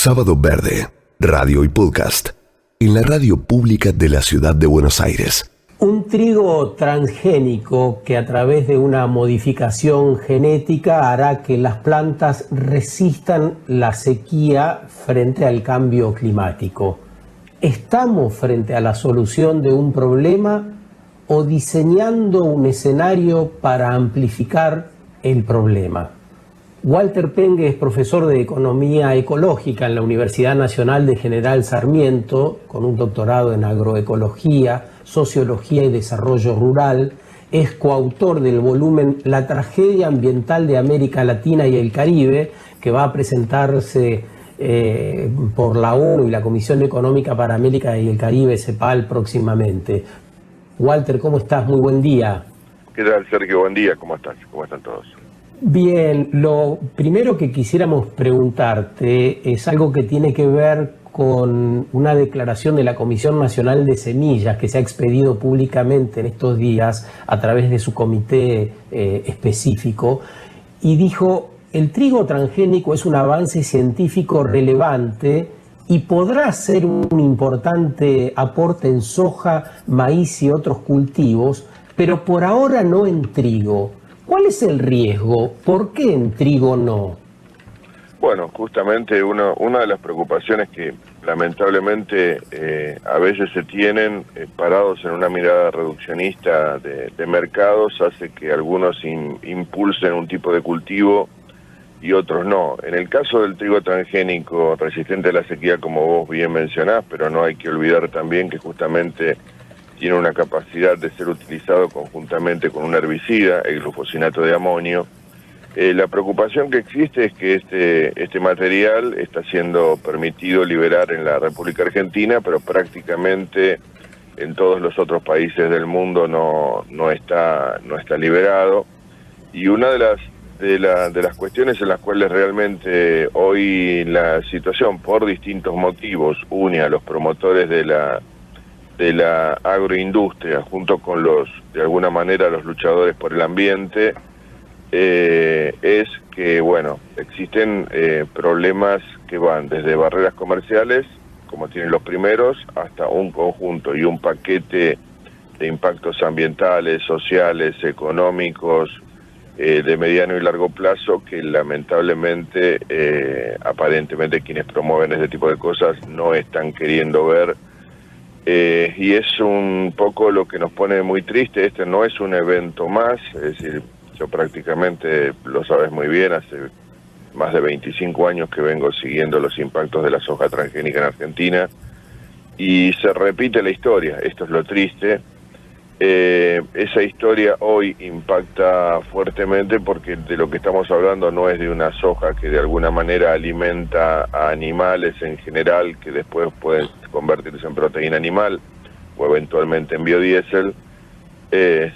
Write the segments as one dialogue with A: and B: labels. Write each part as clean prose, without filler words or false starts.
A: Sábado Verde, radio y podcast, en la radio pública de la ciudad de Buenos Aires.
B: Un trigo transgénico que a través de una modificación genética hará que las plantas resistan la sequía frente al cambio climático. ¿Estamos frente a la solución de un problema o diseñando un escenario para amplificar el problema? Walter Pengue es profesor de Economía Ecológica en la Universidad Nacional de General Sarmiento, con un doctorado en Agroecología, Sociología y Desarrollo Rural. Es coautor del volumen La tragedia ambiental de América Latina y el Caribe, que va a presentarse por la ONU y la Comisión Económica para América y el Caribe, CEPAL, próximamente. Walter, ¿cómo estás? Muy buen día.
C: ¿Qué tal, Sergio? Buen día. ¿Cómo estás? ¿Cómo están todos?
B: Bien, lo primero que quisiéramos preguntarte es algo que tiene que ver con una declaración de la Comisión Nacional de Semillas que se ha expedido públicamente en estos días a través de su comité específico, y dijo: el trigo transgénico es un avance científico relevante y podrá ser un importante aporte en soja, maíz y otros cultivos, pero por ahora no en trigo. ¿Cuál es el riesgo? ¿Por qué en trigo no?
C: Bueno, justamente una de las preocupaciones que lamentablemente a veces se tienen parados en una mirada reduccionista de mercados hace que algunos impulsen un tipo de cultivo y otros no. En el caso del trigo transgénico resistente a la sequía, como vos bien mencionás, pero no hay que olvidar también que justamente tiene una capacidad de ser utilizado conjuntamente con un herbicida, el glufosinato de amonio. La preocupación que existe es que este material está siendo permitido liberar en la República Argentina, pero prácticamente en todos los otros países del mundo no está liberado. Y una de las cuestiones en las cuales realmente hoy la situación, por distintos motivos, une a los promotores de la agroindustria junto con de alguna manera los luchadores por el ambiente, es que, bueno, existen problemas que van desde barreras comerciales, como tienen los primeros, hasta un conjunto y un paquete de impactos ambientales, sociales, económicos, de mediano y largo plazo, que lamentablemente, aparentemente quienes promueven ese tipo de cosas no están queriendo ver. Y es un poco lo que nos pone muy triste. Este no es un evento más, es decir, yo prácticamente, lo sabes muy bien, hace más de 25 años que vengo siguiendo los impactos de la soja transgénica en Argentina, y se repite la historia. Esto es lo triste. Esa historia hoy impacta fuertemente porque de lo que estamos hablando no es de una soja que de alguna manera alimenta a animales en general, que después pueden convertirse en proteína animal o eventualmente en biodiesel,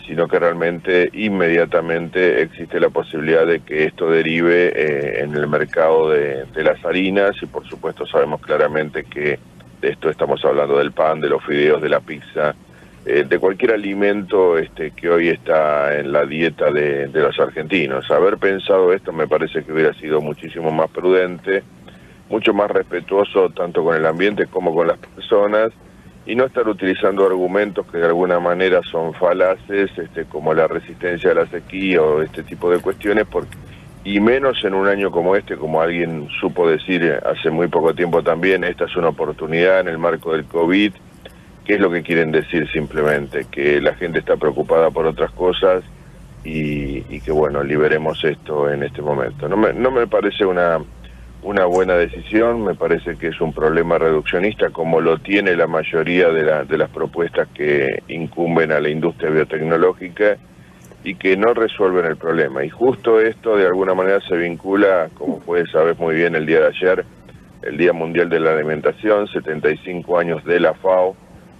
C: sino que realmente inmediatamente existe la posibilidad de que esto derive en el mercado de las harinas, y por supuesto sabemos claramente que de esto estamos hablando del pan, de los fideos, de la pizza, de cualquier alimento que hoy está en la dieta de los argentinos. Haber pensado esto me parece que hubiera sido muchísimo más prudente, mucho más respetuoso tanto con el ambiente como con las personas, y no estar utilizando argumentos que de alguna manera son falaces, como la resistencia a la sequía o este tipo de cuestiones, y menos en un año como este, como alguien supo decir hace muy poco tiempo también. Esta es una oportunidad en el marco del COVID. ¿Qué es lo que quieren decir simplemente? Que la gente está preocupada por otras cosas y que, bueno, liberemos esto en este momento. No me parece una buena decisión, me parece que es un problema reduccionista, como lo tiene la mayoría de las propuestas que incumben a la industria biotecnológica y que no resuelven el problema. Y justo esto de alguna manera se vincula, como puedes saber muy bien, el día de ayer, el Día Mundial de la Alimentación, 75 años de la FAO,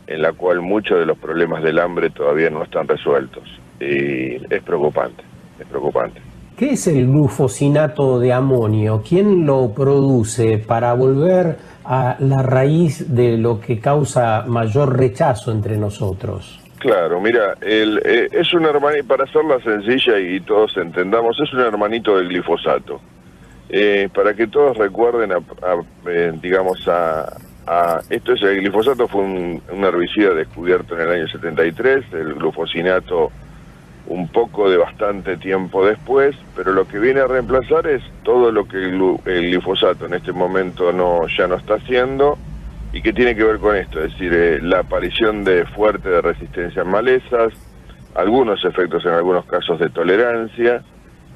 C: en la cual muchos de los problemas del hambre todavía no están resueltos. Y es preocupante, es preocupante.
B: ¿Qué es el glufosinato de amonio? ¿Quién lo produce para volver a la raíz de lo que causa mayor rechazo entre nosotros?
C: Claro, mira, es un hermanito, para hacerla sencilla y todos entendamos, es un hermanito del glifosato. Para que todos recuerden, el glifosato fue un herbicida descubierto en el año 73, el glufosinato un poco de bastante tiempo después, pero lo que viene a reemplazar es todo lo que el glifosato en este momento ya no está haciendo, y que tiene que ver con esto, es decir, la aparición fuerte de resistencia en malezas, algunos efectos en algunos casos de tolerancia.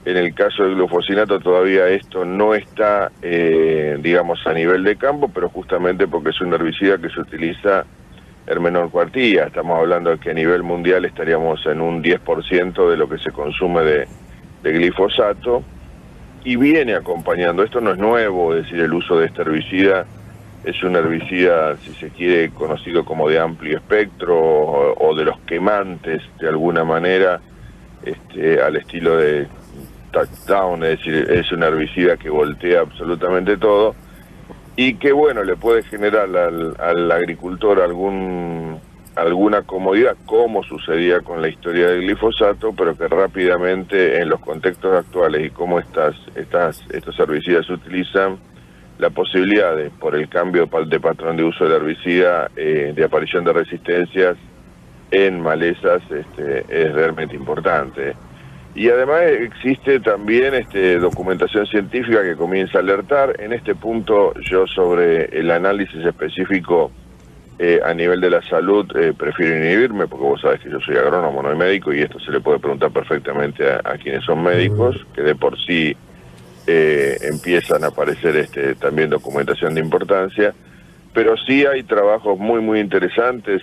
C: En el caso del glufosinato todavía esto no está, a nivel de campo, pero justamente porque es un herbicida que se utiliza en menor cuantía. Estamos hablando de que a nivel mundial estaríamos en un 10% de lo que se consume de glifosato, y viene acompañando, esto no es nuevo, es decir, el uso de este herbicida es un herbicida, si se quiere, conocido como de amplio espectro, o de los quemantes, de alguna manera, al estilo de touchdown, es decir, es un herbicida que voltea absolutamente todo, y que, bueno, le puede generar al agricultor alguna comodidad, como sucedía con la historia del glifosato, pero que rápidamente, en los contextos actuales y como estos herbicidas se utilizan, la posibilidad por el cambio de patrón de uso del herbicida, de aparición de resistencias en malezas, es realmente importante. Y además existe también documentación científica que comienza a alertar. En este punto, yo sobre el análisis específico a nivel de la salud prefiero inhibirme, porque vos sabés que yo soy agrónomo, no médico, y esto se le puede preguntar perfectamente a quienes son médicos, que de por sí empiezan a aparecer también documentación de importancia, pero sí hay trabajos muy muy interesantes,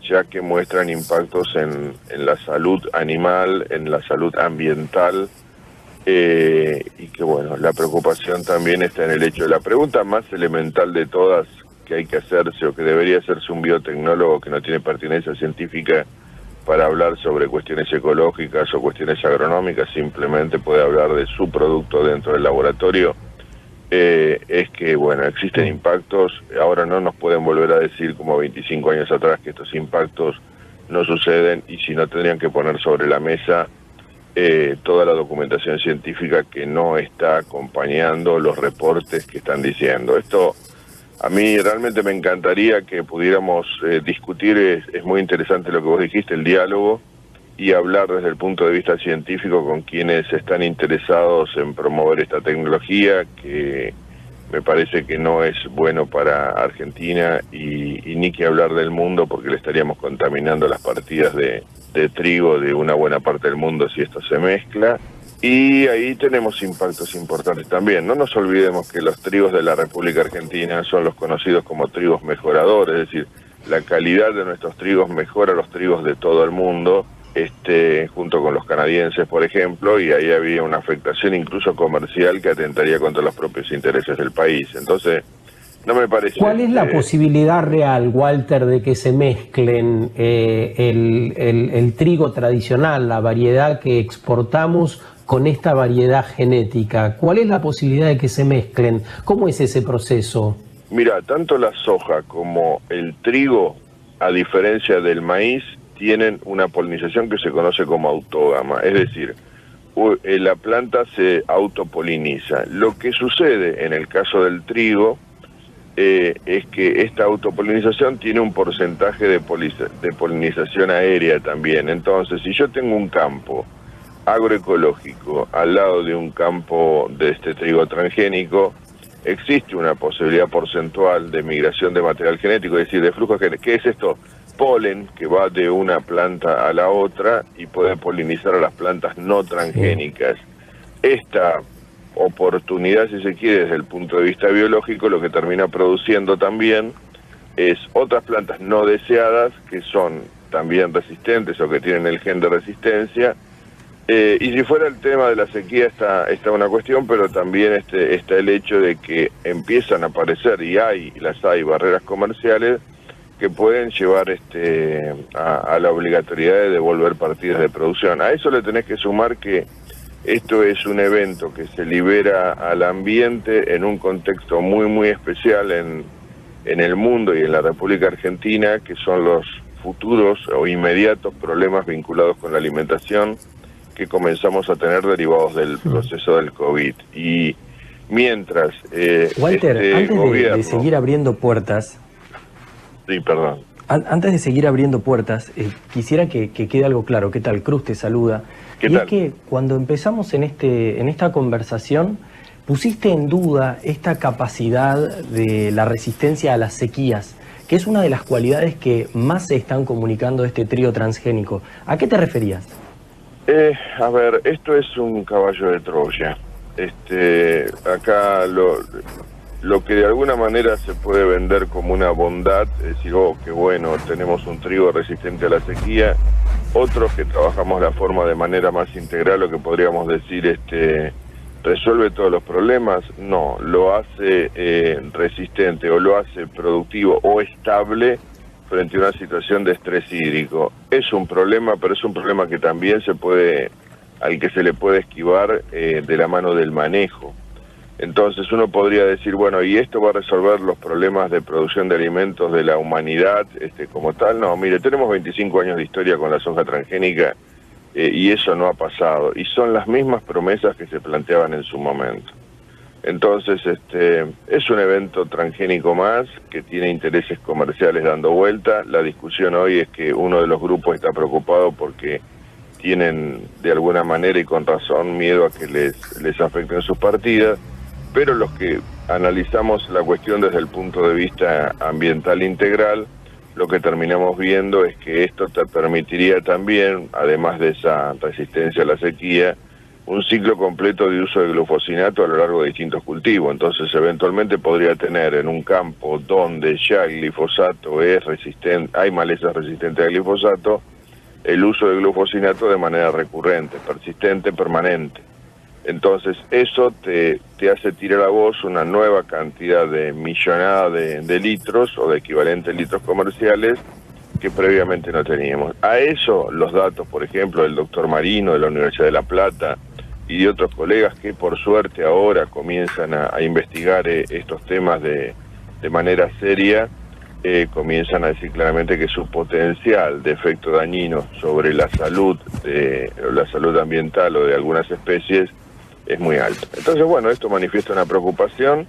C: ya que muestran impactos en la salud animal, en la salud ambiental, y que, bueno, la preocupación también está en el hecho de la pregunta más elemental de todas que hay que hacerse, o que debería hacerse un biotecnólogo que no tiene pertinencia científica para hablar sobre cuestiones ecológicas o cuestiones agronómicas, simplemente puede hablar de su producto dentro del laboratorio. Es que, bueno, existen impactos, ahora no nos pueden volver a decir como 25 años atrás que estos impactos no suceden, y si no, tendrían que poner sobre la mesa toda la documentación científica que no está acompañando los reportes que están diciendo. Esto a mí realmente me encantaría que pudiéramos discutir, es muy interesante lo que vos dijiste, el diálogo, y hablar desde el punto de vista científico con quienes están interesados en promover esta tecnología, que me parece que no es bueno para Argentina, y ni que hablar del mundo, porque le estaríamos contaminando las partidas de trigo de una buena parte del mundo si esto se mezcla. Y ahí tenemos impactos importantes también. No nos olvidemos que los trigos de la República Argentina son los conocidos como trigos mejoradores, es decir, la calidad de nuestros trigos mejora los trigos de todo el mundo, junto con los canadienses, por ejemplo, y ahí había una afectación incluso comercial que atentaría contra los propios intereses del país. Entonces, no me parece...
B: ¿Cuál es la posibilidad real, Walter, de que se mezclen el trigo tradicional, la variedad que exportamos, con esta variedad genética? ¿Cuál es la posibilidad de que se mezclen? ¿Cómo es ese proceso?
C: Mira, tanto la soja como el trigo, a diferencia del maíz, tienen una polinización que se conoce como autógama, es decir, la planta se autopoliniza. Lo que sucede en el caso del trigo es que esta autopolinización tiene un porcentaje de polinización aérea también. Entonces, si yo tengo un campo agroecológico al lado de un campo de este trigo transgénico, existe una posibilidad porcentual de migración de material genético, es decir, de flujo genético. ¿Qué es esto? Polen que va de una planta a la otra y puede polinizar a las plantas no transgénicas. Esta oportunidad, si se quiere, desde el punto de vista biológico, lo que termina produciendo también es otras plantas no deseadas que son también resistentes o que tienen el gen de resistencia. Y si fuera el tema de la sequía está una cuestión, pero también está el hecho de que empiezan a aparecer, y las hay barreras comerciales que pueden llevar a la obligatoriedad de devolver partidas de producción. A eso le tenés que sumar que esto es un evento que se libera al ambiente en un contexto muy muy especial en el mundo y en la República Argentina, que son los futuros o inmediatos problemas vinculados con la alimentación que comenzamos a tener derivados del proceso del COVID. Y Mientras
D: Walter, antes
C: gobierno...
D: de seguir abriendo puertas...
C: Sí, perdón.
D: Antes de seguir abriendo puertas, quisiera que quede algo claro. ¿Qué tal? Cruz te saluda.
C: ¿Qué
D: y
C: tal?
D: Es que cuando empezamos en esta conversación, pusiste en duda esta capacidad de la resistencia a las sequías, que es una de las cualidades que más se están comunicando de este trío transgénico. ¿A qué te referías?
C: A ver, esto es un caballo de Troya. Acá lo que de alguna manera se puede vender como una bondad, es decir, oh, qué bueno, tenemos un trigo resistente a la sequía. Otros que trabajamos la forma de manera más integral, lo que podríamos decir, resuelve todos los problemas. No, lo hace resistente o lo hace productivo o estable frente a una situación de estrés hídrico. Es un problema, pero es un problema que también al que se le puede esquivar de la mano del manejo. Entonces uno podría decir, bueno, ¿y esto va a resolver los problemas de producción de alimentos de la humanidad como tal? No, mire, tenemos 25 años de historia con la soja transgénica y eso no ha pasado. Y son las mismas promesas que se planteaban en su momento. Entonces, es un evento transgénico más que tiene intereses comerciales dando vuelta. La discusión hoy es que uno de los grupos está preocupado porque tienen de alguna manera y con razón miedo a que les afecten sus partidas. Pero los que analizamos la cuestión desde el punto de vista ambiental integral, lo que terminamos viendo es que esto te permitiría también, además de esa resistencia a la sequía, un ciclo completo de uso de glufosinato a lo largo de distintos cultivos. Entonces, eventualmente podría tener en un campo donde ya el glifosato es resistente, hay malezas resistentes al glifosato, el uso de glufosinato de manera recurrente, persistente, permanente. Entonces eso te hace tirar a vos una nueva cantidad de millonada de litros o de equivalentes litros comerciales que previamente no teníamos. A eso los datos, por ejemplo, del doctor Marino de la Universidad de La Plata y de otros colegas que por suerte ahora comienzan a investigar estos temas de manera seria, comienzan a decir claramente que su potencial de efecto dañino sobre la salud ambiental o de algunas especies es muy alto. Entonces, bueno, esto manifiesta una preocupación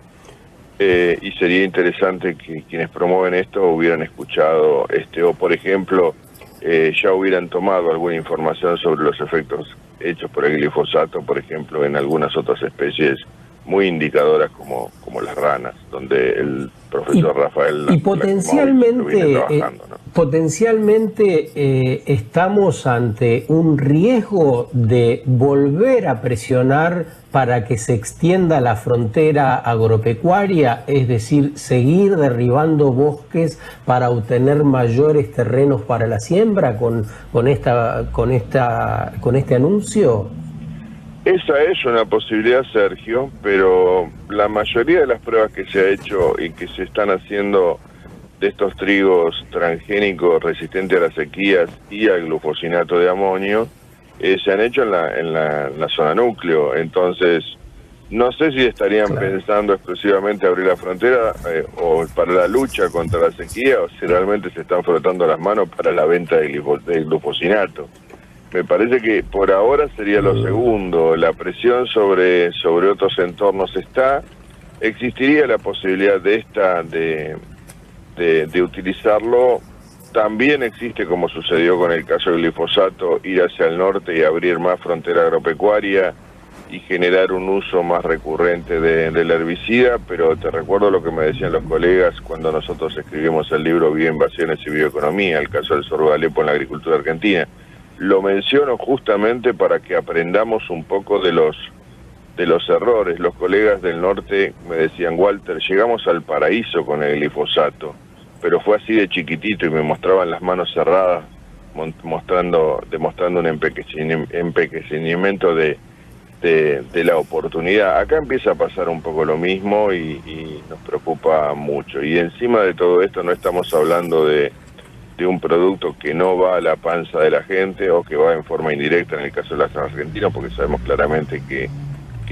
C: y sería interesante que quienes promueven esto hubieran escuchado o, por ejemplo, ya hubieran tomado alguna información sobre los efectos hechos por el glifosato, por ejemplo, en algunas otras especies muy indicadoras como las ranas, donde el profesor Rafael
B: y potencialmente estamos ante un riesgo de volver a presionar para que se extienda la frontera agropecuaria, es decir, seguir derribando bosques para obtener mayores terrenos para la siembra con este anuncio.
C: Esa es una posibilidad, Sergio, pero la mayoría de las pruebas que se ha hecho y que se están haciendo de estos trigos transgénicos resistentes a las sequías y al glufosinato de amonio se han hecho en la zona núcleo. Entonces, no sé si estarían pensando exclusivamente abrir la frontera o para la lucha contra la sequía o si realmente se están frotando las manos para la venta del glufosinato. Me parece que por ahora sería lo segundo. La presión sobre otros entornos existiría la posibilidad de utilizarlo. También existe, como sucedió con el caso del glifosato, ir hacia el norte y abrir más frontera agropecuaria y generar un uso más recurrente del herbicida, pero te recuerdo lo que me decían los colegas cuando nosotros escribimos el libro Bioinvasiones y Bioeconomía, el caso del sorgo de Alepo en la agricultura argentina. Lo menciono justamente para que aprendamos un poco de los errores. Los colegas del norte me decían, Walter, llegamos al paraíso con el glifosato, pero fue así de chiquitito y me mostraban las manos cerradas, demostrando un empequeñimiento de la oportunidad. Acá empieza a pasar un poco lo mismo y nos preocupa mucho. Y encima de todo esto no estamos hablando de un producto que no va a la panza de la gente o que va en forma indirecta en el caso de las argentinas, porque sabemos claramente que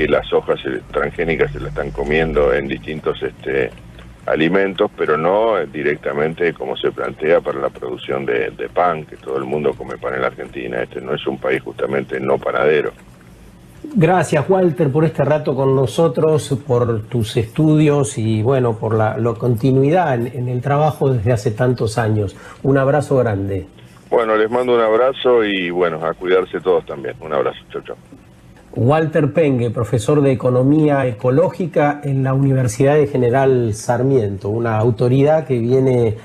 C: las hojas transgénicas se las están comiendo en distintos alimentos, pero no directamente como se plantea para la producción de pan, que todo el mundo come pan en la Argentina. Este no es un país justamente no panadero.
B: Gracias, Walter, por este rato con nosotros, por tus estudios y bueno, por la continuidad en el trabajo desde hace tantos años. Un abrazo grande.
C: Bueno, les mando un abrazo y bueno, a cuidarse todos también. Un abrazo. Chau, chau.
B: Walter Pengue, profesor de Economía Ecológica en la Universidad de General Sarmiento, una autoridad que viene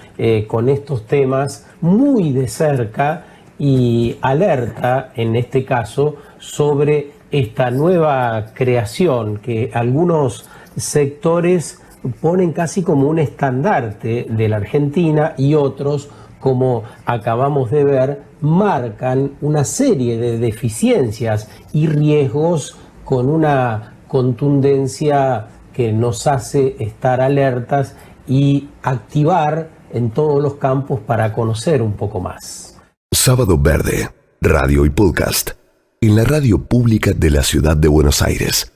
B: con estos temas muy de cerca y alerta, en este caso, sobre esta nueva creación que algunos sectores ponen casi como un estandarte de la Argentina y otros, como acabamos de ver, marcan una serie de deficiencias y riesgos con una contundencia que nos hace estar alertas y activar en todos los campos para conocer un poco más.
A: Sábado Verde, radio y podcast, en la radio pública de la Ciudad de Buenos Aires.